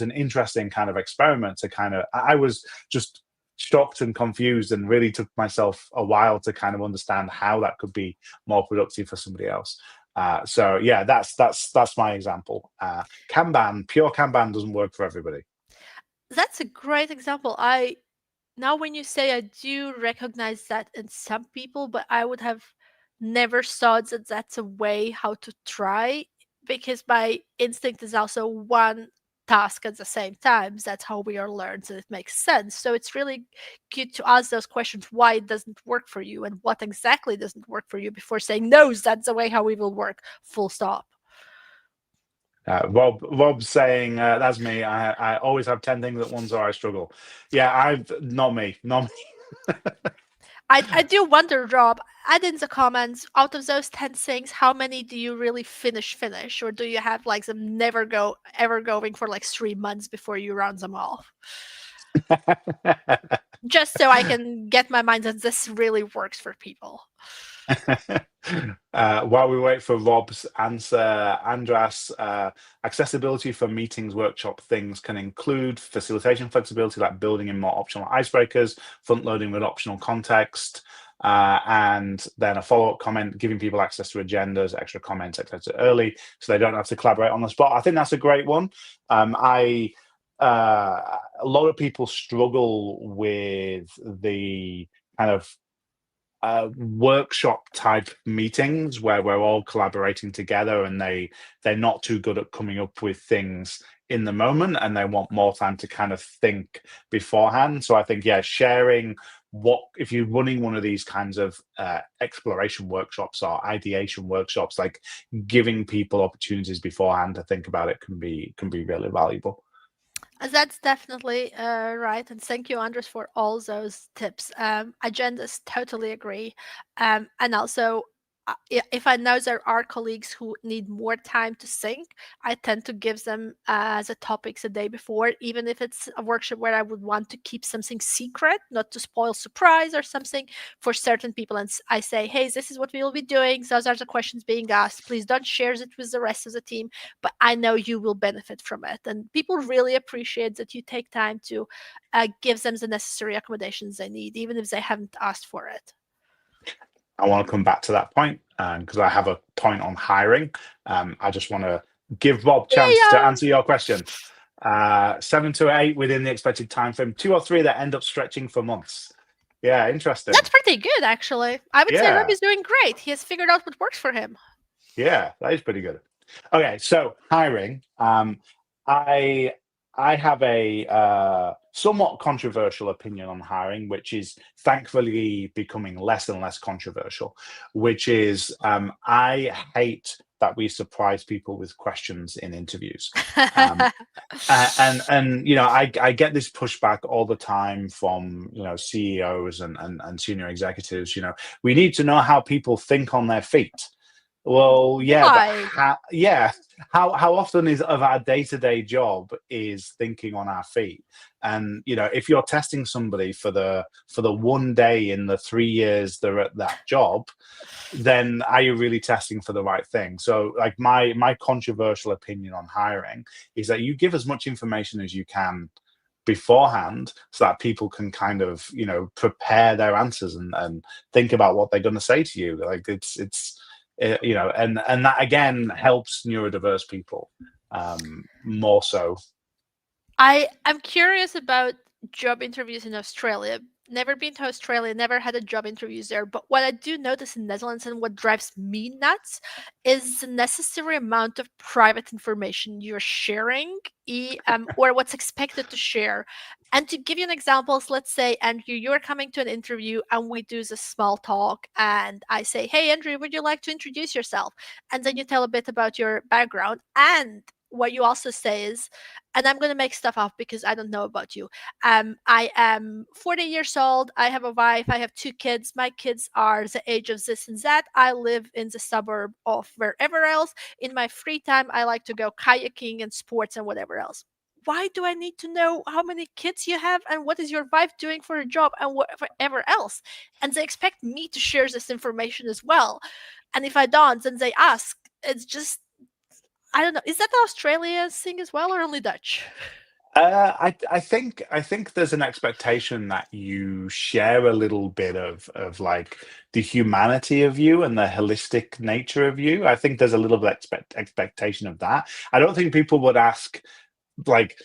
an interesting kind of experiment to kind of, I was just shocked and confused and really took myself a while to kind of understand how that could be more productive for somebody else. So yeah, that's my example. Kanban, pure Kanban doesn't work for everybody. That's a great example. I Now when you say, I do recognize that in some people, but I would have never thought that that's a way how to try, because my instinct is also one task at the same time. That's how we are learned, and it makes sense. So it's really good to ask those questions, why it doesn't work for you and what exactly doesn't work for you, before saying, no, that's the way how we will work, full stop. Rob's saying that's me. I always have 10 things at once or I struggle. Yeah, I've not me, not me. I do wonder, Rob, add in the comments, out of those 10 things, how many do you really finish? Or do you have like them never go ever going for like 3 months before you round them off? Just so I can get my mind that this really works for people. While we wait for Rob's answer, Andras, accessibility for meetings, workshop things can include facilitation flexibility, like building in more optional icebreakers, front loading with optional context, and then a follow-up comment, giving people access to agendas, extra comments, etc. early, so they don't have to collaborate on the spot. I think that's a great one. A lot of people struggle with the kind of workshop type meetings where we're all collaborating together, and they're not too good at coming up with things in the moment, and they want more time to kind of think beforehand. So I think, yeah, sharing what, if you're running one of these kinds of exploration workshops or ideation workshops, like giving people opportunities beforehand to think about it can be really valuable. That's definitely right. And thank you, Andres, for all those tips. Agendas, totally agree. And also, if I know there are colleagues who need more time to think, I tend to give them the topics a day before, even if it's a workshop where I would want to keep something secret, not to spoil surprise or something for certain people. And I say, hey, this is what we will be doing. Those are the questions being asked. Please don't share it with the rest of the team, but I know you will benefit from it. And people really appreciate that you take time to give them the necessary accommodations they need, even if they haven't asked for it. I want to come back to that point because I have a point on hiring. I just want to give Rob chance to Yeah, answer your question. 7 to 8 within the expected time frame. 2 or 3 that end up stretching for months. Yeah, interesting. that's pretty good, actually. I would say Rob Yeah, is doing great. He has figured out what works for him. yeah, that is pretty good. Okay, so hiring. I I have a somewhat controversial opinion on hiring, which is thankfully becoming less and less controversial. Which is, I hate that we surprise people with questions in interviews. Um, and I get this pushback all the time from CEOs and senior executives. We need to know how people think on their feet. Well, yeah, but Why? how often is of our day-to-day job is thinking on our feet? And if you're testing somebody for the one day in the 3 years they're at that job, then are you really testing for the right thing? So, like, my controversial opinion on hiring is that you give as much information as you can beforehand so that people can kind of prepare their answers and think about what they're going to say to you. Like, it's and that again helps neurodiverse people more so. I'm curious about job interviews in Australia. Never been to Australia, never had a job interviews there. But what I do notice in Netherlands, and what drives me nuts, is the necessary amount of private information you're sharing, or what's expected to share. And to give you an example, let's say, Andrew, you're coming to an interview and we do this small talk, and I say, hey, Andrew, would you like to introduce yourself? And then you tell a bit about your background. And what you also say is, and I'm going to make stuff up because I don't know about you. I am 40 years old. I have a wife. I have 2 kids. My kids are the age of this and that. I live in the suburb of wherever else. In my free time, I like to go kayaking and sports and whatever else. Why do I need to know how many kids you have and what is your wife doing for a job and whatever else? And they expect me to share this information as well. And if I don't, then they ask. It's just, I don't know. Is that Australia's thing as well or only Dutch? I think there's an expectation that you share a little bit of like the humanity of you and the holistic nature of you. I think there's a little bit expectation of that. I don't think people would ask like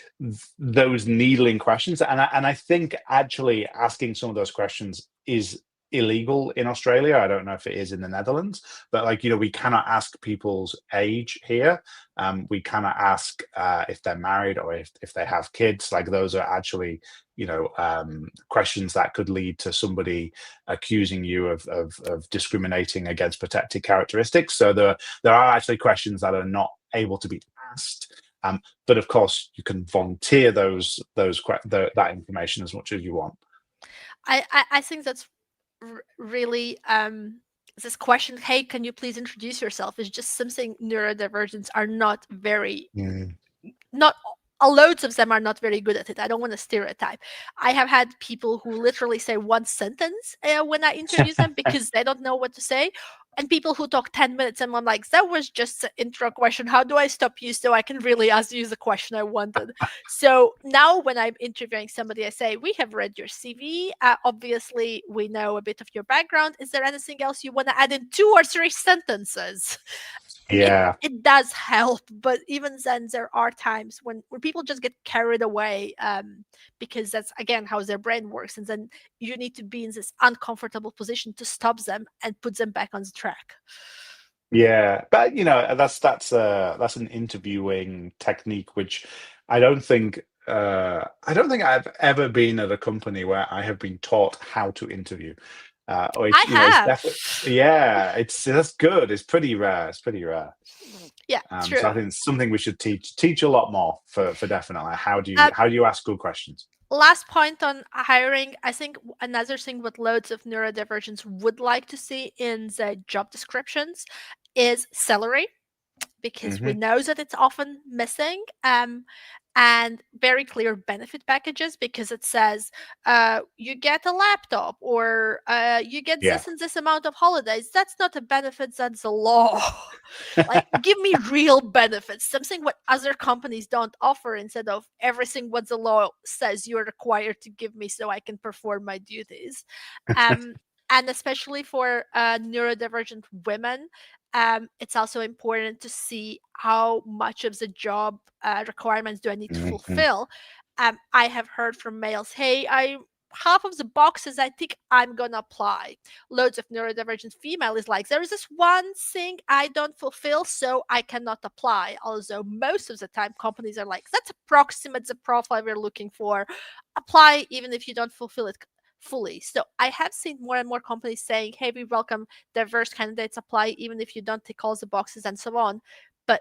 those needling questions, and I think actually asking some of those questions is illegal in Australia. I don't know if it is in the Netherlands, but like, we cannot ask people's age here. We cannot ask if they're married or if they have kids. Like those are actually, questions that could lead to somebody accusing you of discriminating against protected characteristics. So there are actually questions that are not able to be asked. But of course, you can volunteer that information as much as you want. I think that's really this question, hey, can you please introduce yourself, is just something neurodivergents are not very, Mm. not loads of them are not very good at it. I don't want to stereotype. I have had people who literally say one sentence when I interview them because they don't know what to say, and people who talk 10 minutes and I'm like, that was just the intro question. How do I stop you so I can really ask you the question I wanted? So now when I'm interviewing somebody, I say, we have read your CV. Obviously, we know a bit of your background. Is there anything else you want to add in 2 or 3 sentences? it Yeah. it does help, but even then there are times when people just get carried away, because that's again how their brain works, and then you need to be in this uncomfortable position to stop them and put them back on the track. Yeah, but that's an interviewing technique which I don't think I've ever been at a company where I have been taught how to interview. Or I it's have. definitely, yeah, that's good. It's pretty rare. It's pretty rare. Yeah, So true. I think it's something we should teach a lot more for definitely. How do you um, how do you ask good questions? Last point on hiring, I think another thing what loads of neurodivergents would like to see in the job descriptions is salary, because we Hmm. know that it's often missing, and very clear benefit packages, because it says you get a laptop, or you get Yeah. this and this amount of holidays. That's not a benefit, that's a law. Like, give me real benefits, something what other companies don't offer, instead of everything what the law says you're required to give me so I can perform my duties. um, and especially for neurodivergent women, it's also important to see how much of the job requirements do I need to Hmm. fulfill. I have heard from males, hey, I half of the boxes I think I'm gonna apply. Loads of neurodivergent female is like, there is this one thing I don't fulfill, so I cannot apply. Although most of the time companies are like, that's approximate the profile we're looking for. Apply even if you don't fulfill it fully. So I have seen more and more companies saying, hey, we welcome diverse candidates, apply even if you don't tick all the boxes and so on. But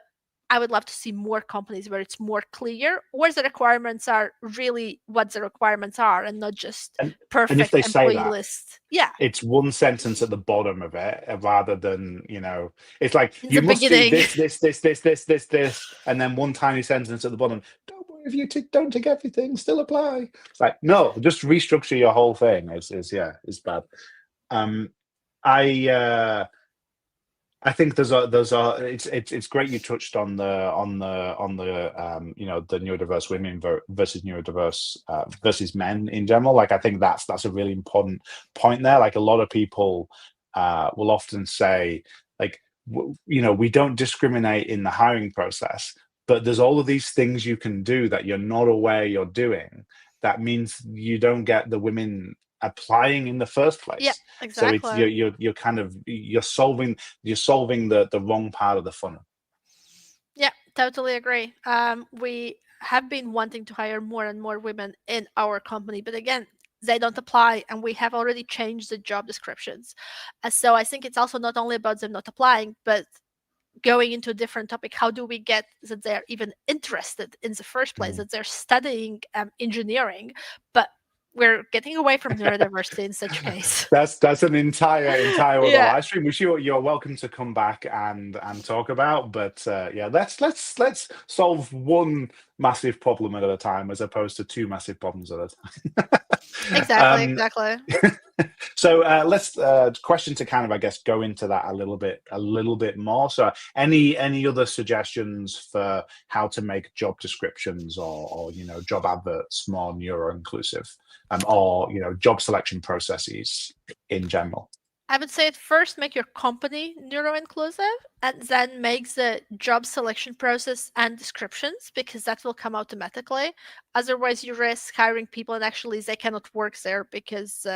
I would love to see more companies where it's more clear, where the requirements are really what the requirements are, and not just And if perfect they say employee that, list. Yeah, it's one sentence at the bottom of it, rather than, it's like in you the must do beginning. this, and then one tiny sentence at the bottom. Don't worry if you don't take everything, still apply. It's like, no, just restructure your whole thing. It's bad. Um, I think it's great you touched on the neurodiverse women versus neurodiverse versus men in general. Like I think that's a really important point there. Like a lot of people will often say like we don't discriminate in the hiring process, but there's all of these things you can do that you're not aware you're doing. That means you don't get the women applying in the first Yeah, place. So it's exactly. you're kind of you're solving the wrong part of the funnel. Yeah, totally agree. We have been wanting to hire more and more women in our company, but again, they don't apply, and we have already changed the job descriptions. So I think it's also not only about them not applying, but going into a different topic, how do we get that they're even interested in the first place, that they're studying engineering? But we're getting away from neurodiversity in such case. That's an entire other Yeah, live stream, which you're welcome to come back and talk about. But yeah, let's solve one massive problem at a time, as opposed to two massive problems at a time. exactly, exactly. So let's question to kind of, I guess, go into that a little bit more. So any other suggestions for how to make job descriptions or job adverts more neuro inclusive, or job selection processes in general? I would say at first make your company neuro-inclusive and then make the job selection process and descriptions, because that will come automatically. Otherwise, you risk hiring people and actually they cannot work there because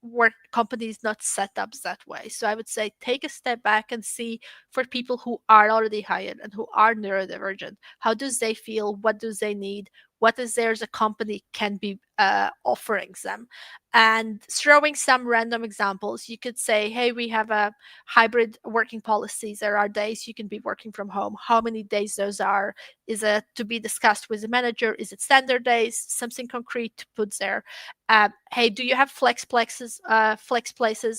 work company is not set up that way. So I would say take a step back and see, for people who are already hired and who are neurodivergent, how do they feel? What do they need? What is there as a company can be offering them? And throwing some random examples, you could say, hey, we have a hybrid working policy. There are days you can be working from home. How many days those are? Is it to be discussed with the manager? Is it standard days? Something concrete to put there. Hey, do you have flex places,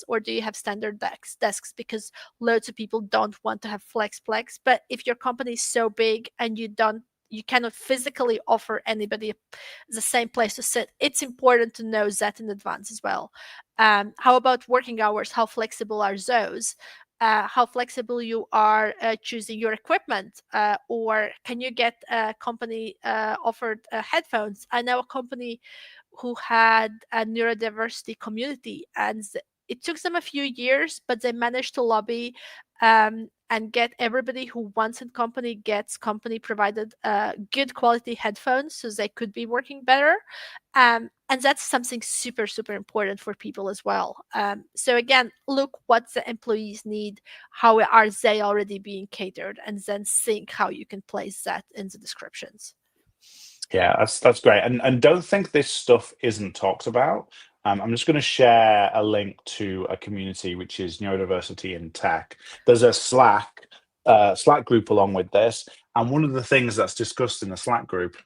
or do you have standard desks? Because loads of people don't want to have flex. But if your company is so big and you cannot physically offer anybody the same place to sit, it's important to know that in advance as well. How about working hours? How flexible are those? How flexible you are choosing your equipment, or can you get a company offered headphones? I know a company who had a neurodiversity community, and it took them a few years, but they managed to lobby and get everybody who wants in company gets company provided good quality headphones so they could be working better. And that's something super, super important for people as well. So again, look what the employees need, how are they already being catered, and then think how you can place that in the descriptions. Yeah, that's great. And don't think this stuff isn't talked about. I'm just going to share a link to a community which is Neurodiversity in Tech. There's a Slack group along with this, and one of the things that's discussed in the Slack group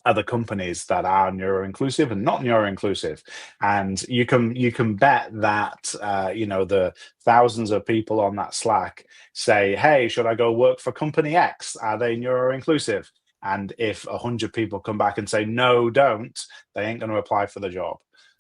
are the companies that are neuro inclusive and not neuro inclusive. And you can bet that the thousands of people on that Slack say, hey, should I go work for company X? Are they neuro inclusive? And if 100 people come back and say no, don't, they ain't going to apply for the job.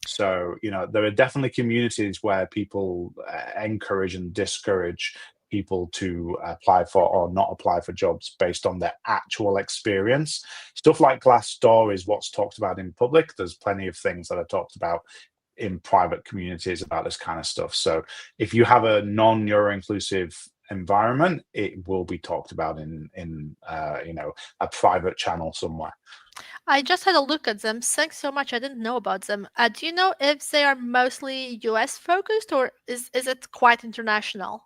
So there are definitely communities where people encourage and discourage people to apply for or not apply for jobs based on their actual experience. Stuff like Glassdoor is what's talked about in public. There's plenty of things that are talked about in private communities about this kind of stuff. So if you have a non-neuro inclusive environment, it will be talked about in a private channel somewhere. I just had a look at them. Thanks so much. I didn't know about them. Do you know if they are mostly US focused, or is it quite international?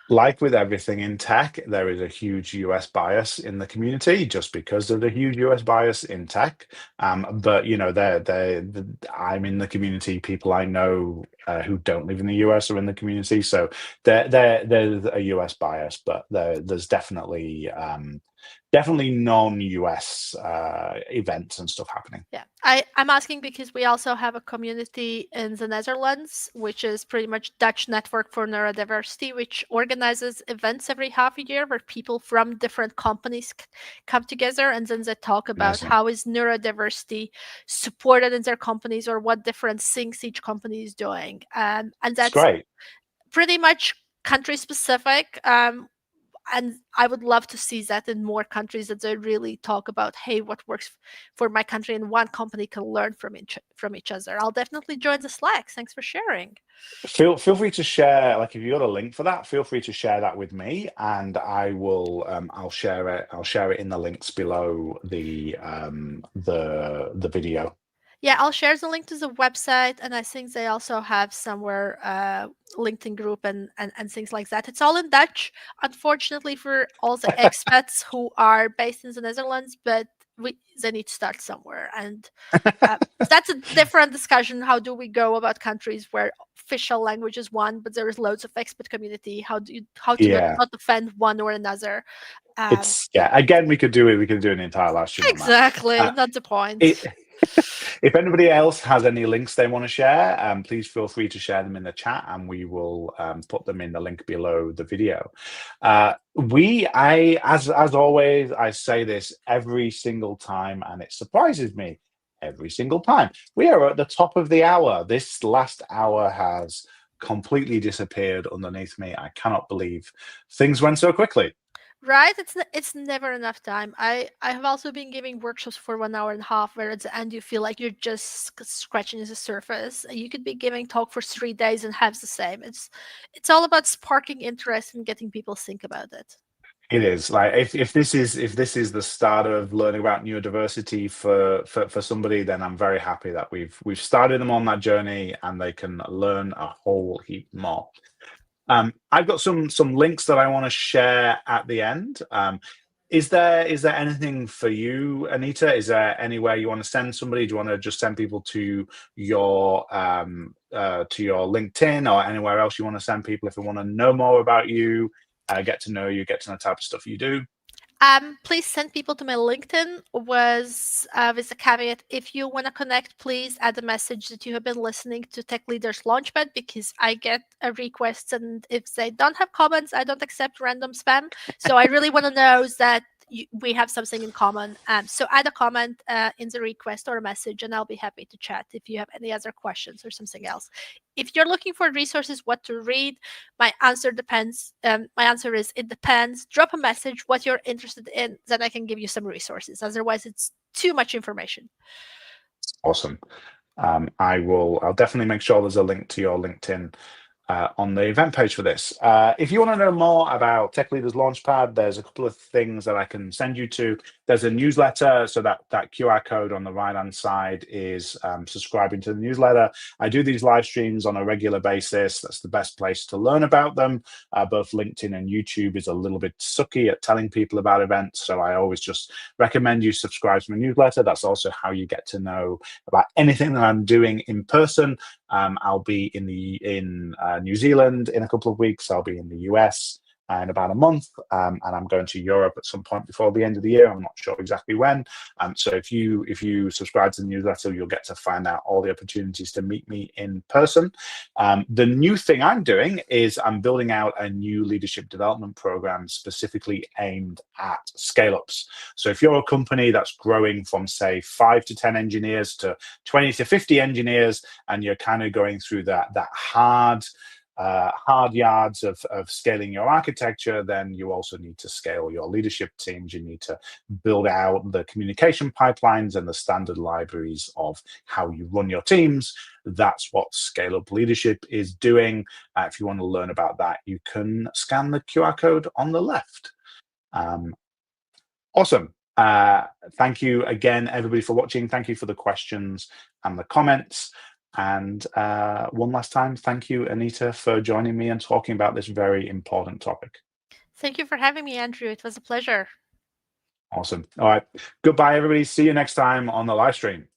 Like with everything in tech, there is a huge US bias in the community just because of the huge US bias in tech. But I'm in the community. People I know who don't live in the US are in the community, so there's a US bias, but there's definitely non-US events and stuff happening. Yeah, I'm asking because we also have a community in the Netherlands, which is pretty much Dutch Network for Neurodiversity, which organizes events every half a year where people from different companies come together, and then they talk about Amazing. how is neurodiversity supported in their companies, or what different things each company is doing. And It's that's great. pretty much country specific. And I would love to see that in more countries, that they really talk about, hey, what works for my country, and one company can learn from each other. I'll definitely join the Slack. Thanks for sharing. Feel free to share, like if you got a link for that, feel free to share that with me, and I will I'll share it in the links below the video. Yeah, I'll share the link to the website, and I think they also have somewhere LinkedIn group and things like that. It's all in Dutch, unfortunately, for all the expats who are based in the Netherlands, but they need to start somewhere. And that's a different discussion. How do we go about countries where official language is one, but there is loads of expat community? How to Yeah. not offend one or another? Again, we could do it. We could do an entire live stream on that. Exactly, not the point. It, if anybody else has any links they want to share, please feel free to share them in the chat, and we will put them in the link below the video. As always, I say this every single time, and it surprises me every single time. We are at the top of the hour. This last hour has completely disappeared underneath me. I cannot believe things went so quickly. Right, it's never enough time. I have also been giving workshops for 1.5 hours, where at the end you feel like you're just scratching the surface. You could be giving talk for 3 days and have the same. It's all about sparking interest and getting people think about it. It is. Like if this is the start of learning about neurodiversity for somebody, then I'm very happy that we've started them on that journey and they can learn a whole heap more. I've got some links that I want to share at the end. Is there anything for you, Anita? Is there anywhere you want to send somebody? Do you want to just send people to your LinkedIn, or anywhere else you want to send people if they want to know more about you, get to know you, get to know the type of stuff you do? Please send people to my LinkedIn with a caveat. If you want to connect, please add a message that you have been listening to Tech Leaders Launchpad, because I get requests, and if they don't have comments, I don't accept random spam. So I really want to know that we have something in common. So add a comment in the request or a message, and I'll be happy to chat if you have any other questions or something else. If you're looking for resources, what to read, my answer depends. My answer is it depends. Drop a message what you're interested in, then I can give you some resources. Otherwise, it's too much information. Awesome. I'll definitely make sure there's a link to your LinkedIn on the event page for this. If you want to know more about Tech Leaders Launchpad, there's a couple of things that I can send you to. There's a newsletter, so that QR code on the right-hand side is subscribing to the newsletter. I do these live streams on a regular basis. That's the best place to learn about them. Both LinkedIn and YouTube is a little bit sucky at telling people about events, so I always just recommend you subscribe to my newsletter. That's also how you get to know about anything that I'm doing in person. I'll be in New Zealand in a couple of weeks. I'll be in the US in about a month, and I'm going to Europe at some point before the end of the year. I'm not sure exactly when. So if you subscribe to the newsletter, you'll get to find out all the opportunities to meet me in person. The new thing I'm doing is I'm building out a new leadership development program specifically aimed at scale-ups. So if you're a company that's growing from, say, 5 to 10 engineers to 20 to 50 engineers, and you're kind of going through that hard yards of scaling your architecture, then you also need to scale your leadership teams. You need to build out the communication pipelines and the standard libraries of how you run your teams. That's what Scale Up Leadership is doing. If you want to learn about that, you can scan the QR code on the left. Awesome. Thank you again, everybody, for watching. Thank you for the questions and the comments. And one last time, thank you, Anita, for joining me and talking about this very important topic. Thank you for having me, Andrew. It was a pleasure. Awesome. All right. Goodbye, everybody. See you next time on the live stream.